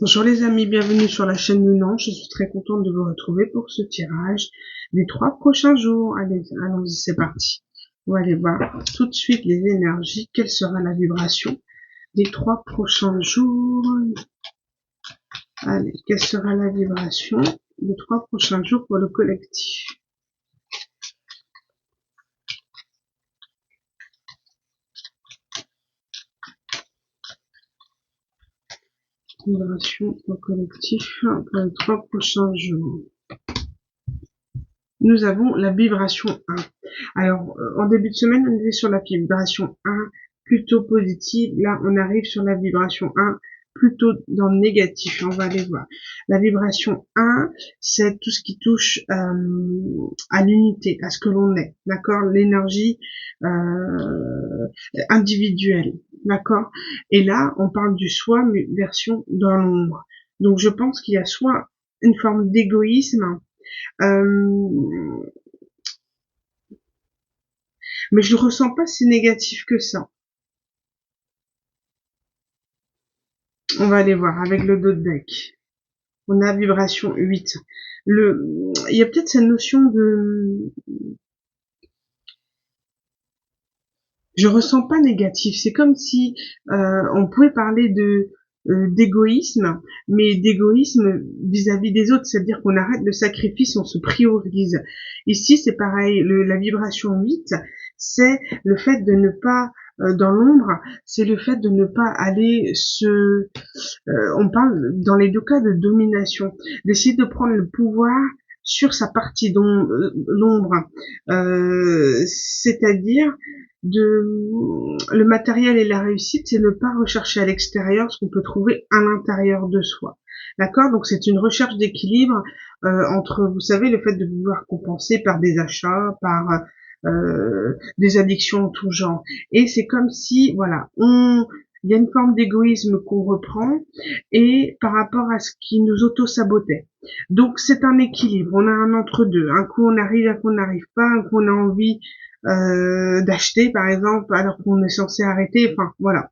Bonjour les amis, bienvenue sur la chaîne Lunan. Je suis très contente de vous retrouver pour ce tirage des 3 prochains jours. Allez, allons-y, c'est parti. On va aller voir tout de suite les énergies. Quelle sera la vibration des 3 prochains jours? Allez, quelle sera la vibration des 3 prochains jours pour le collectif? Vibration au collectif pour les 3 prochains jours. Nous avons la vibration 1. Alors, en début de semaine, on était sur la vibration 1, plutôt positive. Là, on arrive sur la vibration 1, plutôt dans le négatif. On va aller voir. La vibration 1, c'est tout ce qui touche à l'unité, à ce que l'on est. D'accord? L'énergie individuelle. D'accord? Et là, on parle du soi, mais version dans l'ombre. Donc, je pense qu'il y a soit une forme d'égoïsme, mais je le ressens pas si négatif que ça. On va aller voir avec le dos de deck. On a vibration 8. Il y a peut-être cette notion de, je ressens pas négatif. C'est comme si on pouvait parler de d'égoïsme, mais d'égoïsme vis-à-vis des autres, c'est-à-dire qu'on arrête le sacrifice, on se priorise. Ici, c'est pareil, la vibration 8, c'est le fait de ne pas, dans l'ombre, c'est le fait de ne pas aller on parle dans les deux cas de domination, d'essayer de prendre le pouvoir sur sa partie l'ombre, c'est-à-dire le matériel et la réussite, c'est ne pas rechercher à l'extérieur ce qu'on peut trouver à l'intérieur de soi. D'accord? Donc c'est une recherche d'équilibre entre, vous savez, le fait de vouloir compenser par des achats, par des addictions en tout genre. Et c'est comme si, voilà, il y a une forme d'égoïsme qu'on reprend et par rapport à ce qui nous auto-sabotait. Donc c'est un équilibre, on a un entre-deux. Un coup on arrive, un coup on n'arrive pas, un coup on a envie d'acheter par exemple alors qu'on est censé arrêter, enfin voilà.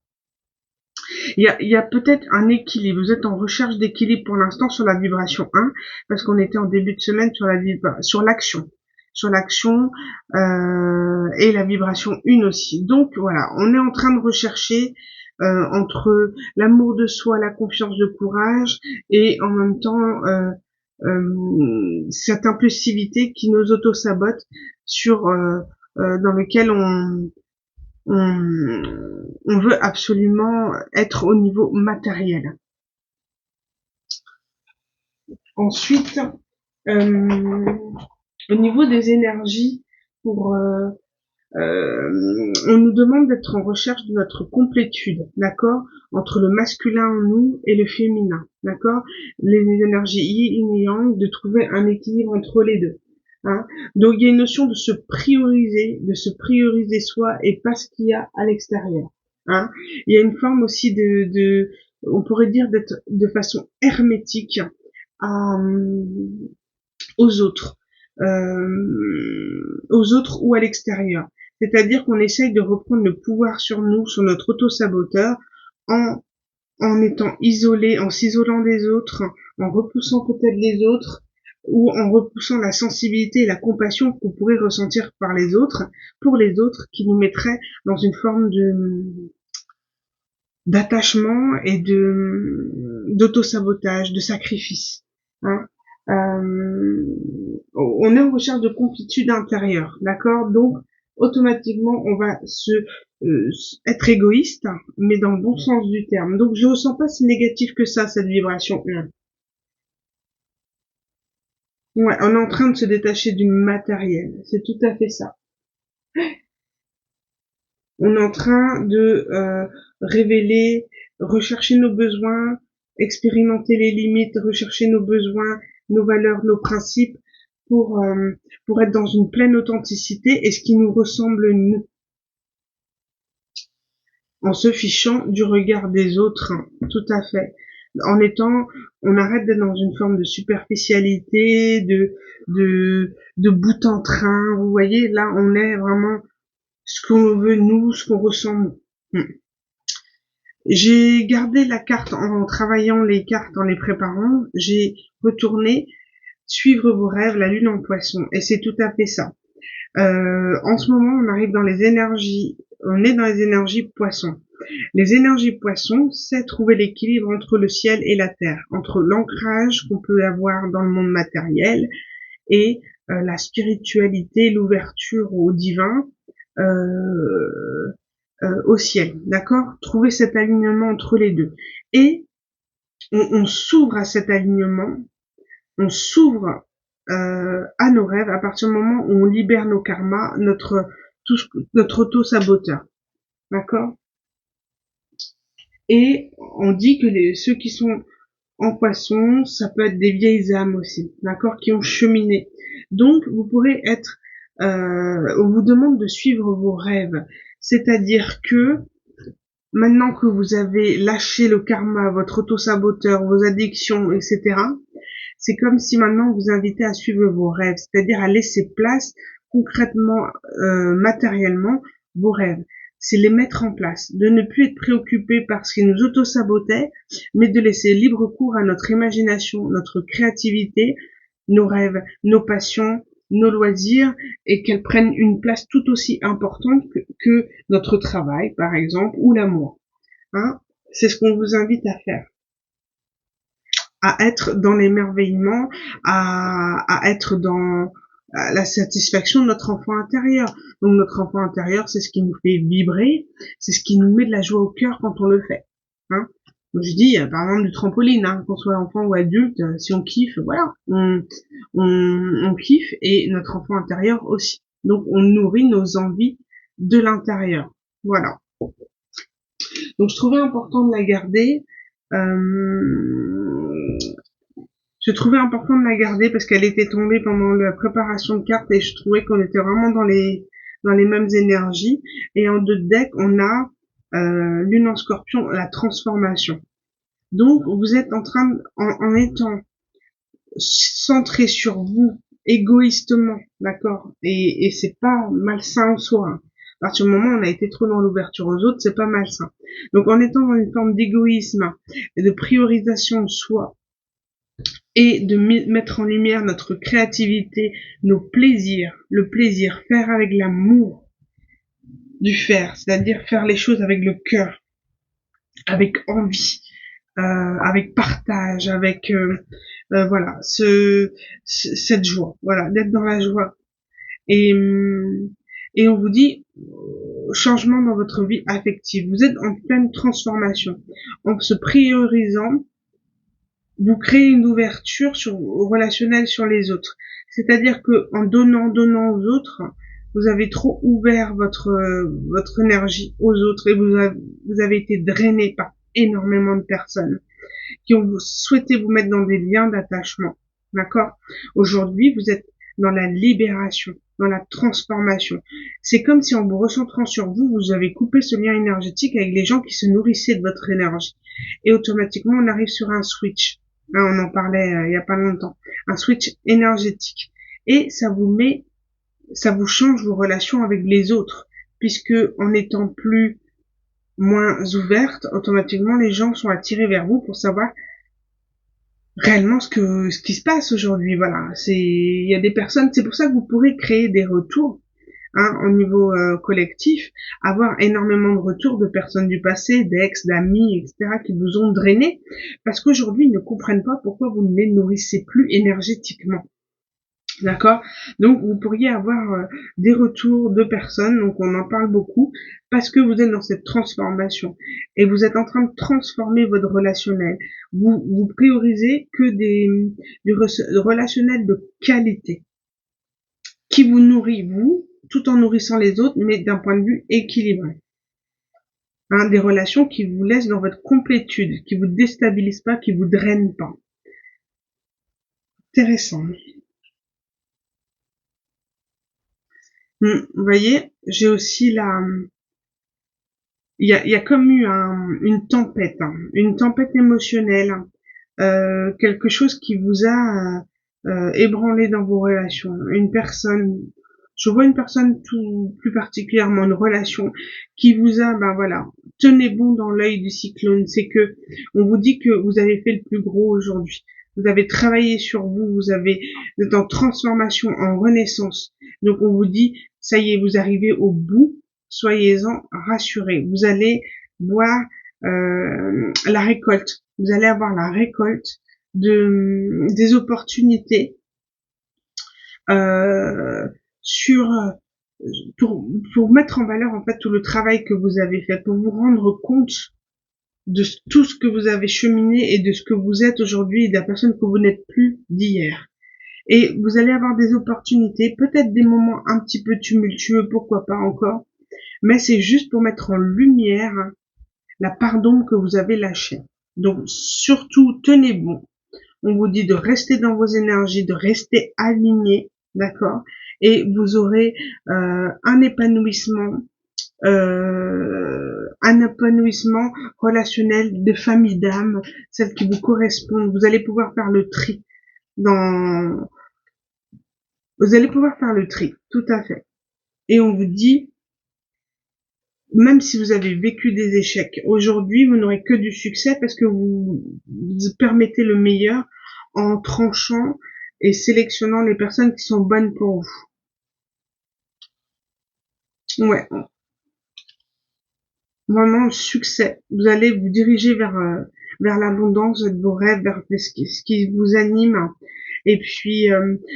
Il y a peut-être un équilibre, vous êtes en recherche d'équilibre pour l'instant sur la vibration 1 parce qu'on était en début de semaine sur l'action et la vibration 1 aussi. Donc voilà, on est en train de rechercher entre l'amour de soi, la confiance, le courage et en même temps cette impulsivité qui nous auto-sabote dans lequel on veut absolument être au niveau matériel. Ensuite, au niveau des énergies, on nous demande d'être en recherche de notre complétude, d'accord, entre le masculin en nous et le féminin, d'accord, les énergies yin et yang, de trouver un équilibre entre les deux. Hein. Donc il y a une notion de se prioriser soi et pas ce qu'il y a à l'extérieur. Hein. Il y a une forme aussi on pourrait dire d'être de façon hermétique à, aux autres ou à l'extérieur. C'est-à-dire qu'on essaye de reprendre le pouvoir sur nous, sur notre auto-saboteur, en, en étant isolé, en s'isolant des autres, en repoussant peut-être les autres, ou en repoussant la sensibilité et la compassion qu'on pourrait ressentir par les autres, pour les autres, qui nous mettraient dans une forme d'attachement et d'auto-sabotage, de sacrifice. Hein. On est en recherche de complétude intérieure, d'accord? Donc, automatiquement, on va être égoïste, mais dans le bon sens du terme. Donc, je ne ressens pas si négatif que ça, cette vibration 1. Ouais, on est en train de se détacher du matériel. C'est tout à fait ça. On est en train de révéler, rechercher nos besoins, expérimenter les limites, rechercher nos besoins, nos valeurs, nos principes pour être dans une pleine authenticité et ce qui nous ressemble nous, en se fichant du regard des autres, tout à fait. On arrête d'être dans une forme de superficialité, de bout en train. Vous voyez, là, on est vraiment ce qu'on veut nous, ce qu'on ressent nous. J'ai gardé la carte en travaillant les cartes, en les préparant. J'ai retourné suivre vos rêves, la lune en poisson. Et c'est tout à fait ça. En ce moment, on arrive dans les énergies, on est dans les énergies poissons. Les énergies poissons, c'est trouver l'équilibre entre le ciel et la terre, entre l'ancrage qu'on peut avoir dans le monde matériel et la spiritualité, l'ouverture au divin, au ciel, d'accord? Trouver cet alignement entre les deux. Et on s'ouvre à cet alignement, on s'ouvre à nos rêves à partir du moment où on libère nos karmas, notre auto-saboteur, d'accord? Et on dit que ceux qui sont en poisson, ça peut être des vieilles âmes aussi, d'accord, qui ont cheminé. Donc, vous pourrez être, on vous demande de suivre vos rêves, c'est-à-dire que maintenant que vous avez lâché le karma, votre auto-saboteur, vos addictions, etc., c'est comme si maintenant on vous invitait à suivre vos rêves, c'est-à-dire à laisser place concrètement, matériellement, vos rêves. C'est les mettre en place, de ne plus être préoccupé par ce qui nous auto-sabotait, mais de laisser libre cours à notre imagination, notre créativité, nos rêves, nos passions, nos loisirs, et qu'elles prennent une place tout aussi importante que notre travail, par exemple, ou l'amour. Hein, c'est ce qu'on vous invite à faire, à être dans l'émerveillement, à être dans la satisfaction de notre enfant intérieur. Donc notre enfant intérieur, c'est ce qui nous fait vibrer, c'est ce qui nous met de la joie au cœur quand on le fait. Hein. Donc, je dis, par exemple, du trampoline, hein, qu'on soit enfant ou adulte, si on kiffe, voilà, on kiffe, et notre enfant intérieur aussi. Donc on nourrit nos envies de l'intérieur. Voilà. Donc je trouvais important de la garder. Je trouvais important de la garder parce qu'elle était tombée pendant la préparation de cartes et je trouvais qu'on était vraiment dans les mêmes énergies. Et en 2 decks, on a Lune en Scorpion, la transformation. Donc vous êtes en train, en étant centré sur vous, égoïstement, d'accord, et c'est pas malsain en soi. Hein. À partir du moment où on a été trop dans l'ouverture aux autres, c'est pas malsain. Donc en étant dans une forme d'égoïsme et de priorisation de soi, et de mettre en lumière notre créativité, nos plaisirs, le plaisir, faire avec l'amour du faire, c'est-à-dire faire les choses avec le cœur, avec envie, avec partage, avec voilà, cette joie, voilà, d'être dans la joie. Et on vous dit changement dans votre vie affective. Vous êtes en pleine transformation, en se priorisant. Vous créez une ouverture au relationnel sur les autres. C'est-à-dire que en donnant aux autres, vous avez trop ouvert votre énergie aux autres et vous avez été drainé par énormément de personnes qui ont souhaité vous mettre dans des liens d'attachement. D'accord? Aujourd'hui, vous êtes dans la libération, dans la transformation. C'est comme si en vous recentrant sur vous, vous avez coupé ce lien énergétique avec les gens qui se nourrissaient de votre énergie. Et automatiquement, on arrive sur un switch. Hein, on en parlait il y a pas longtemps. Un switch énergétique. Et ça vous change vos relations avec les autres. Puisque en étant moins ouverte, automatiquement les gens sont attirés vers vous pour savoir réellement ce qui se passe aujourd'hui. Voilà, il y a des personnes, c'est pour ça que vous pourrez créer des retours, hein, au niveau collectif, avoir énormément de retours de personnes du passé, d'ex, d'amis, etc., qui vous ont drainé, parce qu'aujourd'hui ils ne comprennent pas pourquoi vous ne les nourrissez plus énergétiquement. D'accord? Donc vous pourriez avoir des retours de personnes, donc on en parle beaucoup, parce que vous êtes dans cette transformation et vous êtes en train de transformer votre relationnel. Vous priorisez que du relationnel de qualité qui vous nourrit vous, tout en nourrissant les autres, mais d'un point de vue équilibré. Hein, des relations qui vous laissent dans votre complétude, qui vous déstabilisent pas, qui vous drainent pas. Intéressant. Vous voyez, j'ai aussi il y a comme eu une tempête, hein, une tempête émotionnelle, quelque chose qui vous a ébranlé dans vos relations, une personne Je vois une personne tout plus particulièrement, une relation qui vous a, ben voilà, tenez bon dans l'œil du cyclone. C'est que on vous dit que vous avez fait le plus gros aujourd'hui. Vous avez travaillé sur vous, vous êtes en transformation, en renaissance. Donc on vous dit, ça y est, vous arrivez au bout. Soyez-en rassurés. Vous allez voir la récolte. Vous allez avoir la récolte des opportunités euh, sur pour mettre en valeur en fait tout le travail que vous avez fait, pour vous rendre compte de tout ce que vous avez cheminé et de ce que vous êtes aujourd'hui et de la personne que vous n'êtes plus d'hier. Et vous allez avoir des opportunités, peut-être des moments un petit peu tumultueux, pourquoi pas encore, mais c'est juste pour mettre en lumière la part d'ombre que vous avez lâchée. Donc surtout, tenez bon. On vous dit de rester dans vos énergies, de rester aligné, d'accord? Et vous aurez un épanouissement relationnel de famille d'âme, celles qui vous correspondent. Vous allez pouvoir faire le tri dans, vous allez pouvoir faire le tri, tout à fait. Et on vous dit, même si vous avez vécu des échecs, aujourd'hui, vous n'aurez que du succès parce que vous permettez le meilleur en tranchant et sélectionnant les personnes qui sont bonnes pour vous. Ouais, vraiment succès. Vous allez vous diriger vers l'abondance de vos rêves, vers ce qui vous anime. Et puis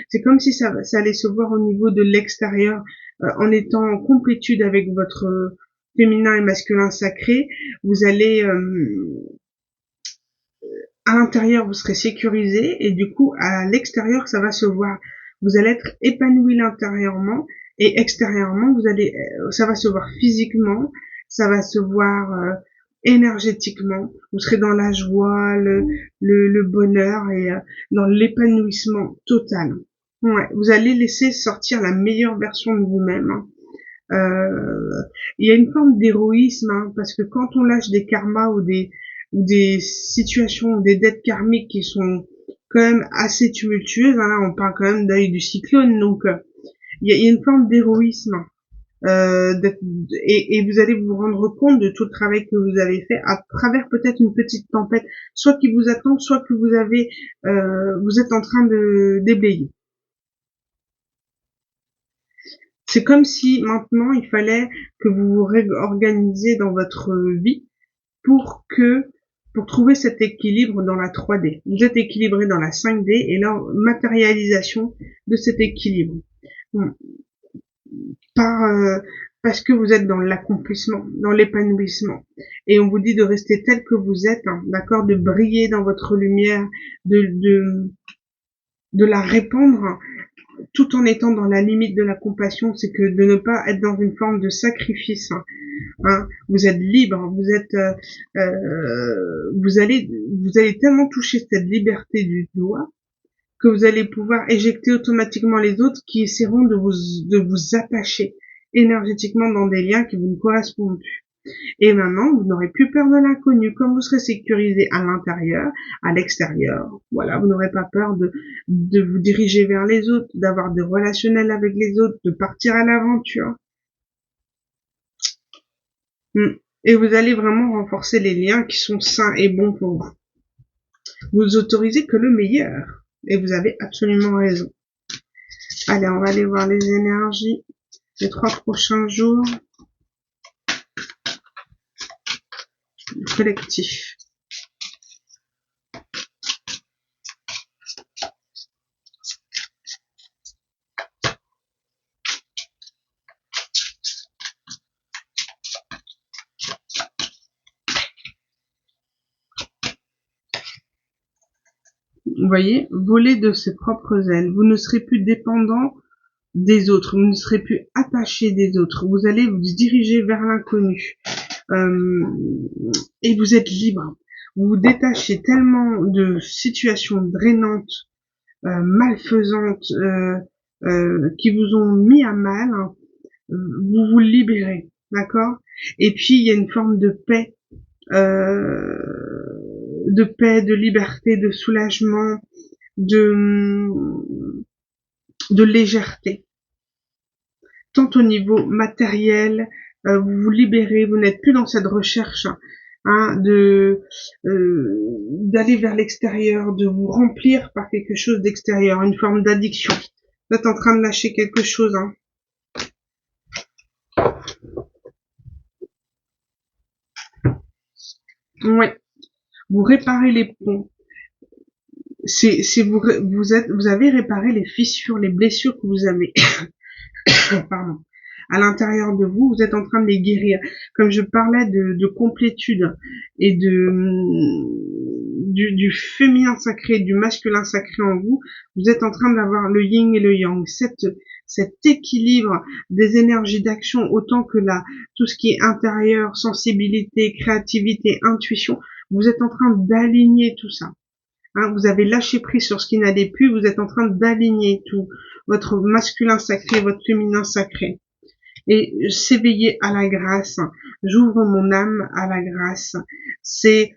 c'est comme si ça allait se voir au niveau de l'extérieur, en étant en complétude avec votre féminin et masculin sacré. Vous allez à l'intérieur, vous serez sécurisé et du coup à l'extérieur, ça va se voir. Vous allez être épanoui intérieurement et extérieurement, ça va se voir physiquement, ça va se voir énergétiquement. Vous serez dans la joie, le bonheur et dans l'épanouissement total. Ouais, vous allez laisser sortir la meilleure version de vous-même. Hein. Il y a une forme d'héroïsme, hein, parce que quand on lâche des karmas ou des situations, des dettes karmiques qui sont quand même assez tumultueuses, hein, là on parle quand même d'œil du cyclone, donc il y a une forme d'héroïsme, euh, et vous allez vous rendre compte de tout le travail que vous avez fait à travers peut-être une petite tempête, soit qui vous attend, soit que vous êtes en train de déblayer. C'est comme si maintenant il fallait que vous vous réorganisiez dans votre vie pour que pour trouver cet équilibre dans la 3D. Vous êtes équilibré dans la 5D et là matérialisation de cet équilibre. Bon, par parce que vous êtes dans l'accomplissement, dans l'épanouissement. Et on vous dit de rester tel que vous êtes, hein, d'accord, de briller dans votre lumière, de la répandre tout en étant dans la limite de la compassion, c'est que de ne pas être dans une forme de sacrifice. Hein. Vous êtes libre, vous allez tellement toucher cette liberté du doigt que vous allez pouvoir éjecter automatiquement les autres qui essaieront de vous attacher énergétiquement dans des liens qui vous ne correspondent plus. Et maintenant, vous n'aurez plus peur de l'inconnu. Comme vous serez sécurisé à l'intérieur, à l'extérieur, voilà, vous n'aurez pas peur de vous diriger vers les autres, d'avoir des relationnels avec les autres, de partir à l'aventure. Et vous allez vraiment renforcer les liens qui sont sains et bons pour vous. Vous autorisez que le meilleur. Et vous avez absolument raison. Allez, on va aller voir les énergies les 3 prochains jours. Collectif. Vous voyez, voler de ses propres ailes. Vous ne serez plus dépendant des autres, vous ne serez plus attaché des autres. Vous allez vous diriger vers l'inconnu. Et vous êtes libre. Vous vous détachez tellement de situations drainantes, malfaisantes, qui vous ont mis à mal. Hein. Vous vous libérez, d'accord? Et puis il y a une forme de paix, de liberté, de soulagement, de légèreté. tant au niveau matériel, vous vous libérez, vous n'êtes plus dans cette recherche d'aller vers l'extérieur, de vous remplir par quelque chose d'extérieur, une forme d'addiction. Vous êtes en train de lâcher quelque chose. Ouais. Vous réparez les ponts. Vous avez réparé les fissures, les blessures que vous avez. Pardon. À l'intérieur de vous, vous êtes en train de les guérir. Comme je parlais de complétude et du féminin sacré, du masculin sacré en vous, vous êtes en train d'avoir le yin et le yang, cet équilibre des énergies d'action autant que tout ce qui est intérieur, sensibilité, créativité, intuition, vous êtes en train d'aligner tout ça. Vous avez lâché prise sur ce qui n'allait plus, vous êtes en train d'aligner tout, votre masculin sacré, votre féminin sacré. Et s'éveiller à la grâce, j'ouvre mon âme à la grâce. Il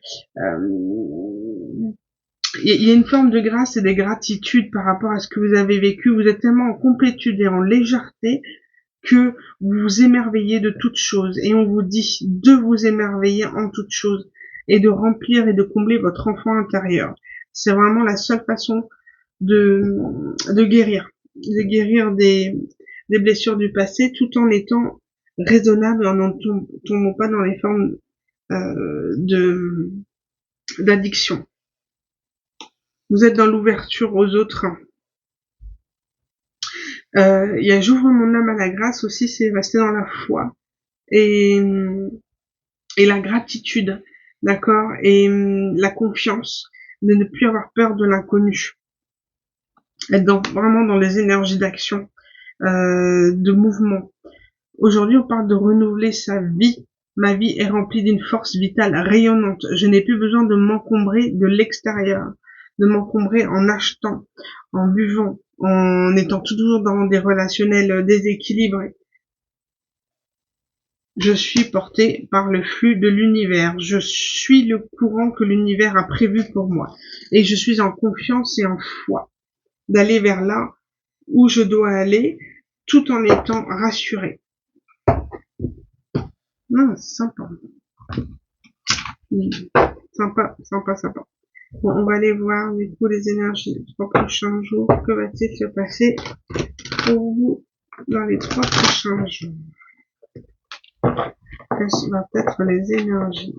y a une forme de grâce et de gratitude par rapport à ce que vous avez vécu. Vous êtes tellement en complétude et en légèreté que vous vous émerveillez de toutes choses. Et on vous dit de vous émerveiller en toutes choses et de remplir et de combler votre enfant intérieur. C'est vraiment la seule façon de guérir des blessures du passé tout en étant raisonnable et en ne tombant pas dans les formes d'addiction. Vous êtes dans l'ouverture aux autres. Il y a j'ouvre mon âme à la grâce aussi, c'est rester dans la foi et la gratitude, d'accord, et la confiance, de ne plus avoir peur de l'inconnu, être vraiment dans les énergies d'action, de mouvement. Aujourd'hui, on parle de renouveler sa vie. Ma vie est remplie d'une force vitale rayonnante. Je n'ai plus besoin de m'encombrer de l'extérieur, de m'encombrer en achetant, en buvant, en étant toujours dans des relationnels déséquilibrés. Je suis porté par le flux de l'univers. Je suis le courant que l'univers a prévu pour moi. Et je suis en confiance et en foi d'aller vers là où je dois aller, tout en étant rassuré. Non, c'est sympa. Sympa. Bon, on va aller voir du coup les énergies des 3 prochains jours. Que va-t-il se passer pour vous dans les 3 prochains jours? Quelles vont être les énergies?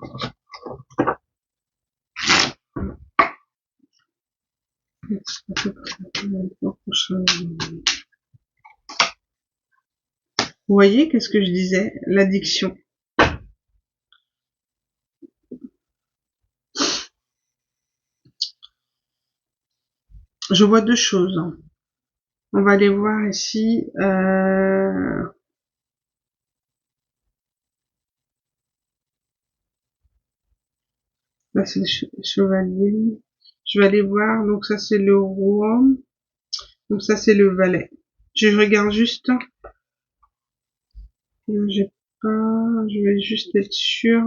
Vous voyez, qu'est-ce que je disais? L'addiction. Je vois 2 choses. On va aller voir ici. Là, c'est le chevalier. Je vais aller voir. Donc ça, c'est le roi. Donc ça, c'est le valet. Je regarde juste. J'ai pas. Je vais juste être sûr.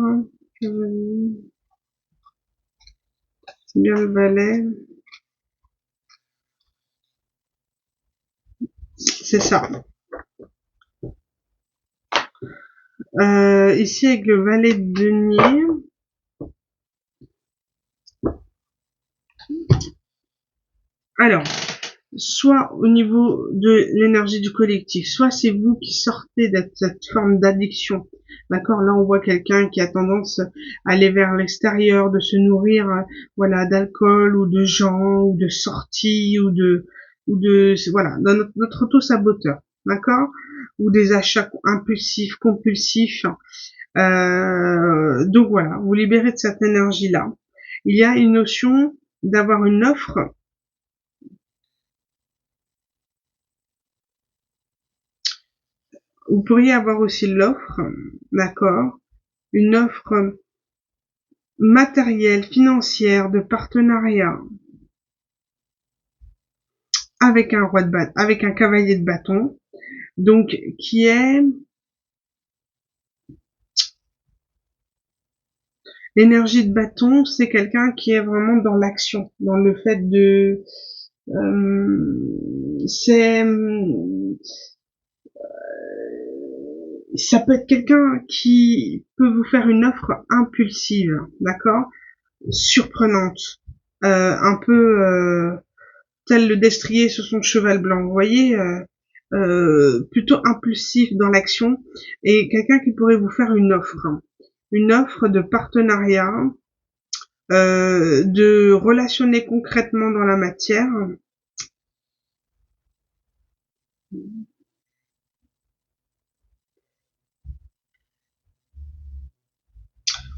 C'est bien le valet. C'est ça. Ici, avec le valet de denier. Alors, soit au niveau de l'énergie du collectif, soit c'est vous qui sortez de cette forme d'addiction. D'accord? Là, on voit quelqu'un qui a tendance à aller vers l'extérieur, de se nourrir, voilà, d'alcool ou de gens ou de sorties voilà, dans notre auto-saboteur. D'accord? Ou des achats impulsifs, compulsifs. Donc voilà, vous libérez de cette énergie-là. Il y a une notion d'avoir une offre. Vous pourriez avoir aussi l'offre, d'accord, une offre matérielle, financière, de partenariat avec un roi de bâton, avec un cavalier de bâton, donc qui est l'énergie de bâton, c'est quelqu'un qui est vraiment dans l'action, dans le fait de c'est Ça peut être quelqu'un qui peut vous faire une offre impulsive, d'accord, surprenante, un peu tel le destrier sur son cheval blanc, vous voyez, plutôt impulsif dans l'action, et quelqu'un qui pourrait vous faire une offre de partenariat, de relationner concrètement dans la matière.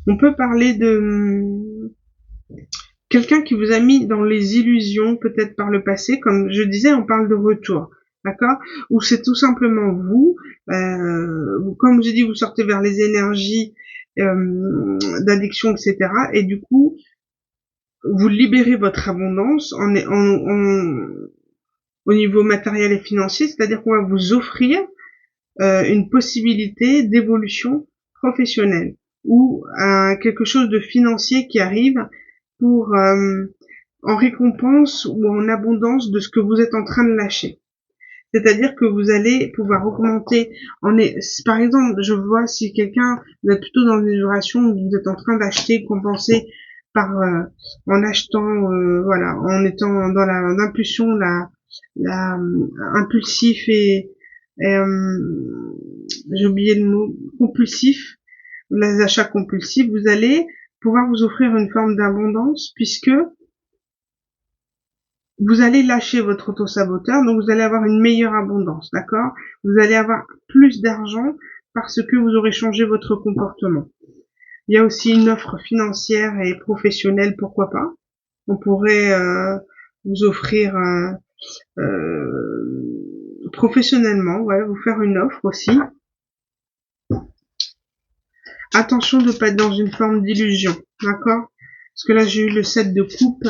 On peut parler de quelqu'un qui vous a mis dans les illusions peut-être par le passé, comme je disais, on parle de retour, d'accord? Ou c'est tout simplement vous, comme j'ai dit, vous sortez vers les énergies d'addiction, etc. Et du coup, vous libérez votre abondance au niveau matériel et financier, c'est-à-dire qu'on va vous offrir une possibilité d'évolution professionnelle ou quelque chose de financier qui arrive pour en récompense ou en abondance de ce que vous êtes en train de lâcher. C'est-à-dire que vous allez pouvoir augmenter. Par exemple, je vois si quelqu'un, vous êtes plutôt dans une relation où vous êtes en train d'acheter, compenser par en achetant, voilà, en étant dans l'impulsion, la impulsif et j'ai oublié le mot, compulsif, les achats compulsifs, vous allez pouvoir vous offrir une forme d'abondance puisque vous allez lâcher votre auto-saboteur, donc vous allez avoir une meilleure abondance, d'accord? Vous allez avoir plus d'argent parce que vous aurez changé votre comportement. Il y a aussi une offre financière et professionnelle, pourquoi pas? On pourrait vous offrir professionnellement, ouais, vous faire une offre aussi. Attention de ne pas être dans une forme d'illusion, d'accord? Parce que là j'ai eu le 7 de coupe,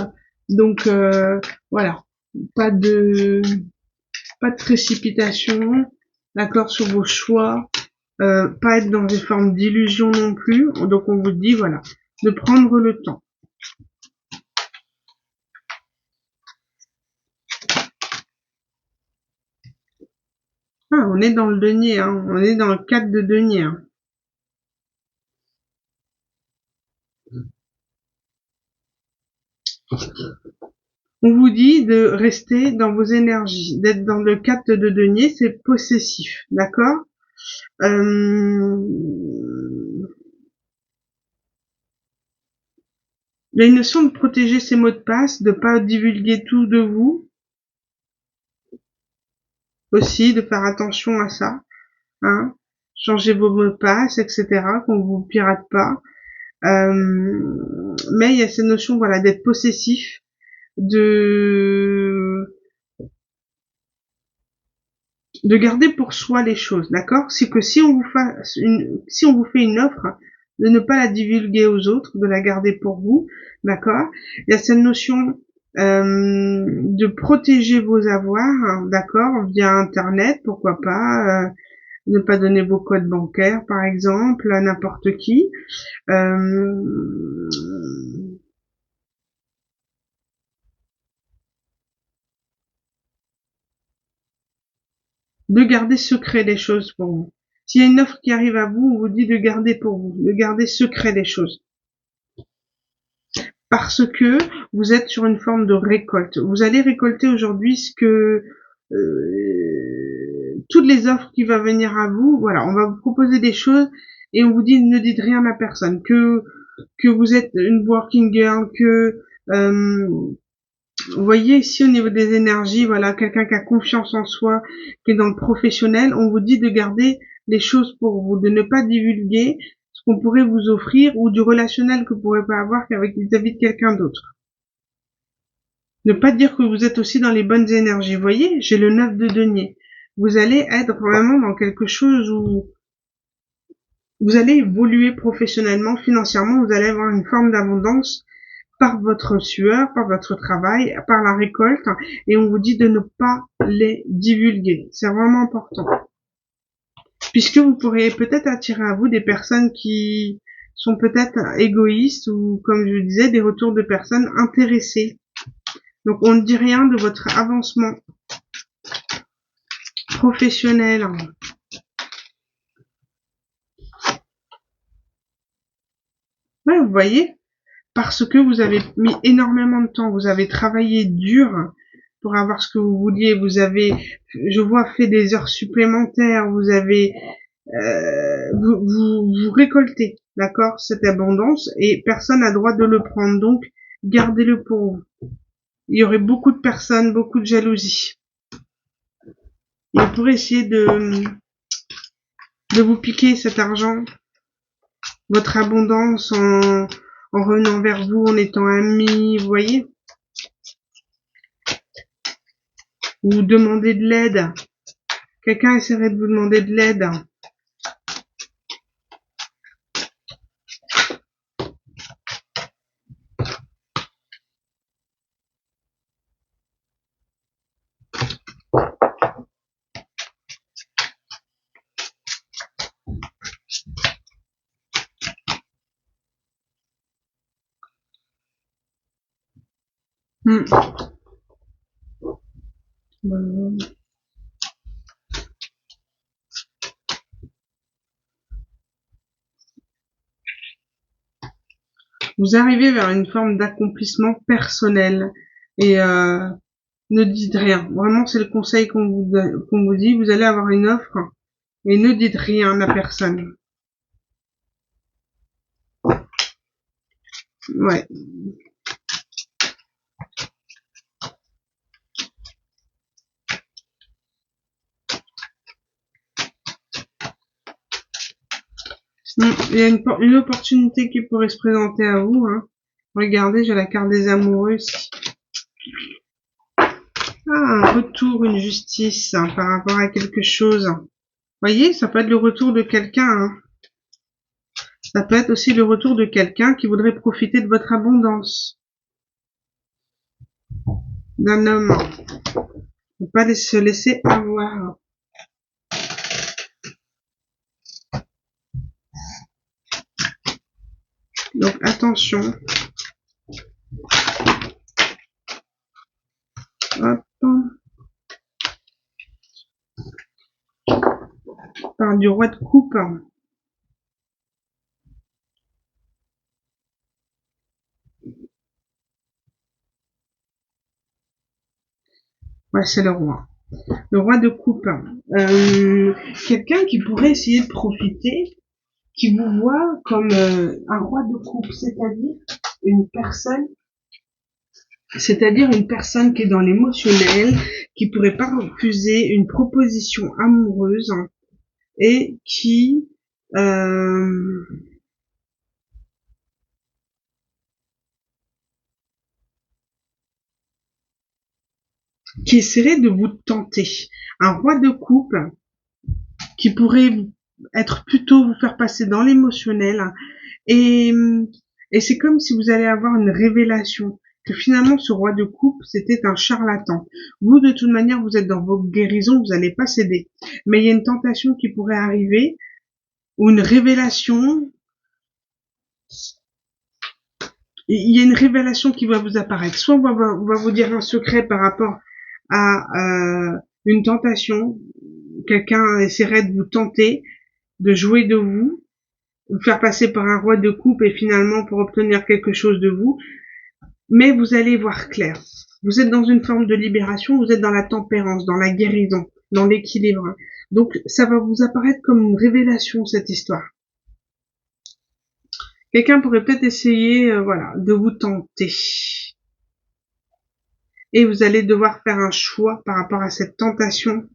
donc voilà, pas de précipitation, d'accord, sur vos choix, pas être dans une forme d'illusion non plus. Donc on vous dit voilà, de prendre le temps. Ah, on est dans le denier, hein, on est dans le cadre de denier. Hein. On vous dit de rester dans vos énergies, d'être dans le cadre de denier, c'est possessif, d'accord. Il y a une notion de protéger ses mots de passe, de pas divulguer tout de vous, aussi, de faire attention à ça, hein. Changer vos mots de passe, etc., qu'on vous pirate pas. Mais il y a cette notion, voilà, d'être possessif, de garder pour soi les choses, d'accord? C'est que si on vous fait une offre, de ne pas la divulguer aux autres, de la garder pour vous, d'accord? Il y a cette notion de protéger vos avoirs, hein, d'accord, via Internet, pourquoi pas, ne pas donner vos codes bancaires, par exemple, à n'importe qui. De garder secret les choses pour vous. S'il y a une offre qui arrive à vous, on vous dit de garder pour vous, de garder secret les choses. Parce que vous êtes sur une forme de récolte. Vous allez récolter aujourd'hui ce que toutes les offres qui vont venir à vous. Voilà, on va vous proposer des choses et on vous dit ne dites rien à personne, que vous êtes une working girl, que vous voyez ici au niveau des énergies, voilà, quelqu'un qui a confiance en soi, qui est dans le professionnel, on vous dit de garder les choses pour vous, de ne pas divulguer ce qu'on pourrait vous offrir ou du relationnel que vous pourrez pas avoir qu'avec vis-à-vis de quelqu'un d'autre. Ne pas dire que vous êtes aussi dans les bonnes énergies. Vous voyez, j'ai le 9 de denier. Vous allez être vraiment dans quelque chose où vous allez évoluer professionnellement, financièrement, vous allez avoir une forme d'abondance par votre sueur, par votre travail, par la récolte, et on vous dit de ne pas les divulguer. C'est vraiment important. Puisque vous pourriez peut-être attirer à vous des personnes qui sont peut-être égoïstes ou, comme je disais, des retours de personnes intéressées. Donc on ne dit rien de votre avancement professionnel. Ouais, vous voyez, parce que vous avez mis énormément de temps, vous avez travaillé dur pour avoir ce que vous vouliez, vous avez, je vois, fait des heures supplémentaires, vous avez, vous récoltez, d'accord, cette abondance et personne n'a droit de le prendre, donc gardez-le pour vous. Il y aurait beaucoup de personnes, beaucoup de jalousie. Et pour essayer de vous piquer cet argent, votre abondance en revenant vers vous, en étant amis, vous voyez, ou demander de l'aide. Quelqu'un essaierait de vous demander de l'aide. Vous arrivez vers une forme d'accomplissement personnel et ne dites rien. Vraiment, c'est le conseil qu'on vous dit. Vous allez avoir une offre et ne dites rien à personne. Ouais. Il y a une opportunité qui pourrait se présenter à vous. Hein. Regardez, j'ai la carte des amoureux ici. Ah, un retour, une justice hein, par rapport à quelque chose. Vous voyez, ça peut être le retour de quelqu'un. Hein. Ça peut être aussi le retour de quelqu'un qui voudrait profiter de votre abondance. D'un homme. Ne pas se laisser avoir. Donc attention. Hop. Par du roi de coupe. Ouais, c'est le roi. Le roi de coupe. Quelqu'un qui pourrait essayer de profiter, qui vous voit comme un roi de coupe, c'est-à-dire une personne qui est dans l'émotionnel, qui pourrait pas refuser une proposition amoureuse et qui essaierait de vous tenter. Un roi de coupe qui pourrait être plutôt vous faire passer dans l'émotionnel et c'est comme si vous allez avoir une révélation que finalement ce roi de coupe c'était un charlatan. Vous de toute manière vous êtes dans vos guérisons, vous n'allez pas céder, mais il y a une tentation qui pourrait arriver ou une révélation. Il y a une révélation qui va vous apparaître. Soit on va vous dire un secret par rapport à une tentation. Quelqu'un essaierait de vous tenter, de jouer de vous faire passer par un roi de coupe et finalement pour obtenir quelque chose de vous. Mais vous allez voir clair. Vous êtes dans une forme de libération, vous êtes dans la tempérance, dans la guérison, dans l'équilibre. Donc ça va vous apparaître comme une révélation cette histoire. Quelqu'un pourrait peut-être essayer, voilà, de vous tenter. Et vous allez devoir faire un choix par rapport à cette tentation.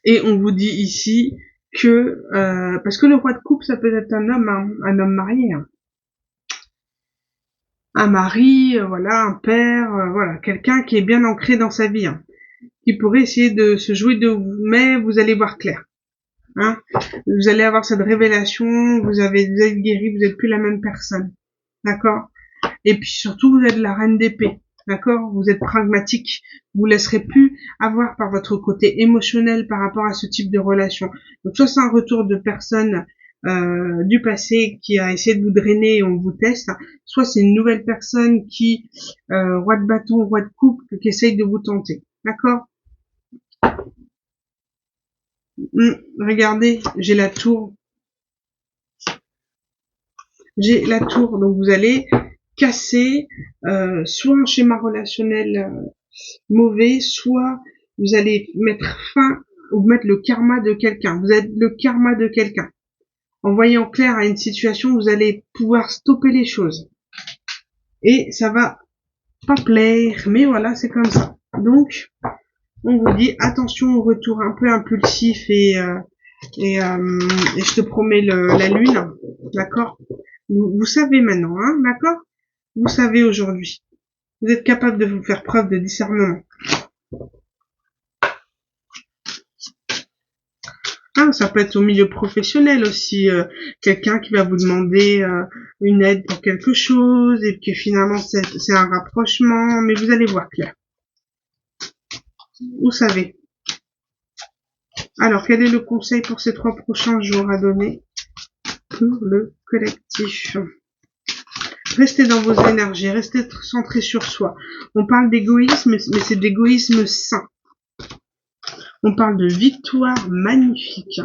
Et on vous dit ici que, parce que le roi de coupe, ça peut être un homme, hein, un homme marié. Hein. Un mari, voilà, un père, voilà, quelqu'un qui est bien ancré dans sa vie, hein, qui pourrait essayer de se jouer de vous, mais vous allez voir clair. Hein. Vous allez avoir cette révélation, vous êtes guéri, vous n'êtes plus la même personne. D'accord? Et puis surtout, vous êtes la reine d'épée. D'accord? Vous êtes pragmatique. Vous ne laisserez plus avoir par votre côté émotionnel par rapport à ce type de relation. Donc soit c'est un retour de personne du passé qui a essayé de vous drainer et on vous teste, soit c'est une nouvelle personne qui, roi de bâton, roi de coupe, qui essaye de vous tenter. D'accord? Regardez, j'ai la tour. J'ai la tour, donc vous allez casser soit un schéma relationnel mauvais, soit vous allez mettre fin ou mettre le karma de quelqu'un. Vous êtes le karma de quelqu'un. En voyant clair à une situation, vous allez pouvoir stopper les choses. Et ça va pas plaire, mais voilà, c'est comme ça. Donc, on vous dit attention au retour un peu impulsif et je te promets la lune, d'accord? Vous savez maintenant, hein, d'accord? Vous savez aujourd'hui. Vous êtes capable de vous faire preuve de discernement. Ah, ça peut être au milieu professionnel aussi, quelqu'un qui va vous demander une aide pour quelque chose et que finalement c'est un rapprochement, mais vous allez voir clair. Vous savez. Alors, quel est le conseil pour ces 3 prochains jours à donner pour le collectif? Restez dans vos énergies, restez centré sur soi. On parle d'égoïsme, mais c'est d'égoïsme sain. On parle de victoire magnifique.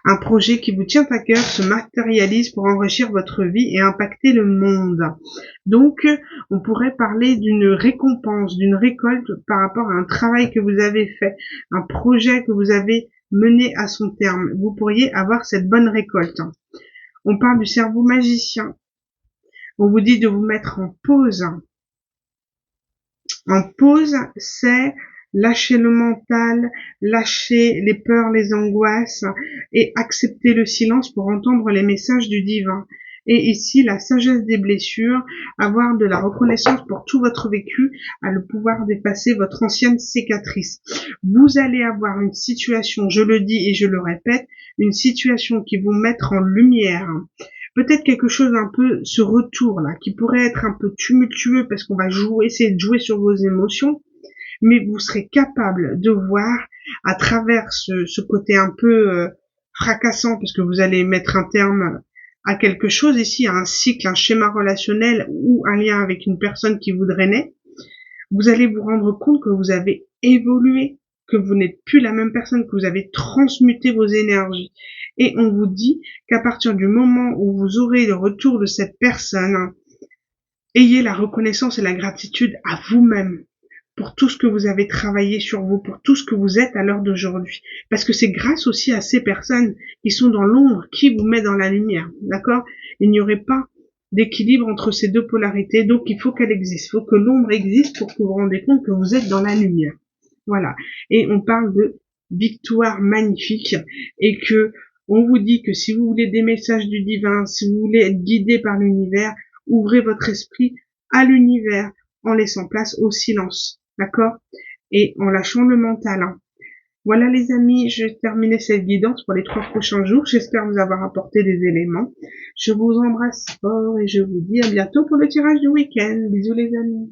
Un projet qui vous tient à cœur se matérialise pour enrichir votre vie et impacter le monde. Donc, on pourrait parler d'une récompense, d'une récolte par rapport à un travail que vous avez fait, un projet que vous avez mené à son terme. Vous pourriez avoir cette bonne récolte. On parle du cerveau magicien. On vous dit de vous mettre en pause. En pause, c'est lâcher le mental, lâcher les peurs, les angoisses et accepter le silence pour entendre les messages du divin. Et ici, la sagesse des blessures, avoir de la reconnaissance pour tout votre vécu, à le pouvoir d'effacer votre ancienne cicatrice. Vous allez avoir une situation, je le dis et je le répète, une situation qui vous mettre en lumière. Peut-être quelque chose un peu, ce retour là, qui pourrait être un peu tumultueux parce qu'on va essayer de jouer sur vos émotions, mais vous serez capable de voir à travers ce côté un peu fracassant, parce que vous allez mettre un terme à quelque chose ici, à un cycle, un schéma relationnel ou un lien avec une personne qui vous drainait. Vous allez vous rendre compte que vous avez évolué, que vous n'êtes plus la même personne, que vous avez transmuté vos énergies. Et on vous dit qu'à partir du moment où vous aurez le retour de cette personne, ayez la reconnaissance et la gratitude à vous-même pour tout ce que vous avez travaillé sur vous, pour tout ce que vous êtes à l'heure d'aujourd'hui. Parce que c'est grâce aussi à ces personnes qui sont dans l'ombre qui vous met dans la lumière. D'accord? Il n'y aurait pas d'équilibre entre ces deux polarités, donc il faut qu'elle existe. Il faut que l'ombre existe pour que vous vous rendez compte que vous êtes dans la lumière. Voilà. Et on parle de victoire magnifique et que on vous dit que si vous voulez des messages du divin, si vous voulez être guidé par l'univers, ouvrez votre esprit à l'univers en laissant place au silence. D'accord? Et en lâchant le mental. Hein. Voilà les amis, je terminais cette guidance pour les 3 prochains jours. J'espère vous avoir apporté des éléments. Je vous embrasse fort et je vous dis à bientôt pour le tirage du week-end. Bisous les amis.